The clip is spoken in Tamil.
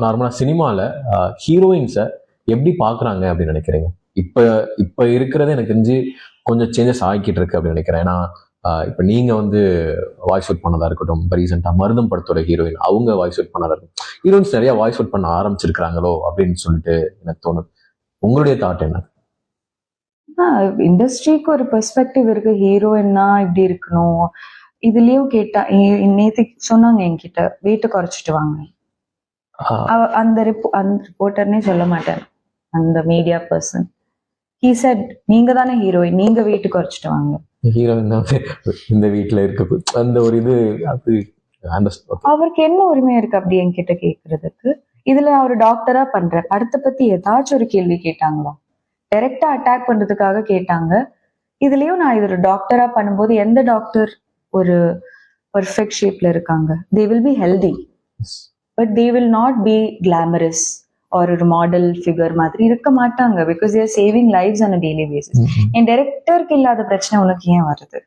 நார்மலா சினிமால ஹீரோயின்ஸை எப்படி பாக்குறாங்க அப்படின்னு நினைக்கிறீங்க? இப்ப இப்ப இருக்கிறது எனக்கு தெரிஞ்சு கொஞ்சம் சேஞ்சஸ் ஆகிக்கிட்டு இருக்கு அப்படின்னு நினைக்கிறேன். ஏன்னா இப்ப நீங்க வந்து வாய்ஸ் அவுட் பண்ணதா இருக்கட்டும், இப்ப ரீசெண்டா மருதம் படத்தோட ஹீரோயின் அவங்க வாய்ஸ் அவுட் பண்ணதா இருக்கட்டும், ஹீரோயின்ஸ் நிறைய வாய்ஸ் அவுட் பண்ண ஆரம்பிச்சிருக்காங்களோ அப்படின்னு சொல்லிட்டு எனக்கு தோணுது. உங்களுடைய தாட் என்ன? இண்டஸ்ட்ரிக்கு ஒரு பெர்ஸ்பெக்டிவ் இருக்கு. ஹீரோயின்னா இப்படி இருக்கணும். இதுலயும் கேட்டா நேத்து சொன்னாங்க என்கிட்ட, வெயிட் குறைச்சிட்டு வாங்க. அந்த ரிப்போர்ட்டர்னே சொல்ல மாட்டேன், அந்த மீடியா பர்சன். ஹீ செட், நீங்க தானே ஹீரோயின், நீங்க வெயிட் குறைச்சிட்டு வாங்க. ஹீரோயின் தான் இந்த வீட்டுல இருக்க அந்த ஒரு இது அது அவருக்கு என்ன உரிமை இருக்கு அப்படி என்கிட்ட கேக்குறதுக்கு? இதுல அவர் டாக்டரா பண்ற படத்தை பத்தி ஏதாச்சும் ஒரு கேள்வி கேட்டாங்களா? டைரக்டா அட்டாக் பண்றதுக்காக கேட்டாங்க. இதுலயும் நான் இது ஒரு டாக்டரா பண்ணும்போது எந்த டாக்டர் ஒரு பர்ஃபெக்ட் ஷேப்ல இருக்காங்க? They will be healthy, but they will not be glamorous ஒரு மாடல் ஃபிகர் மாதிரி இருக்க மாட்டாங்க. Because they're saving lives on a daily basis. என் டைரக்டருக்கு இல்லாத பிரச்சனை உனக்கு ஏன் வருது?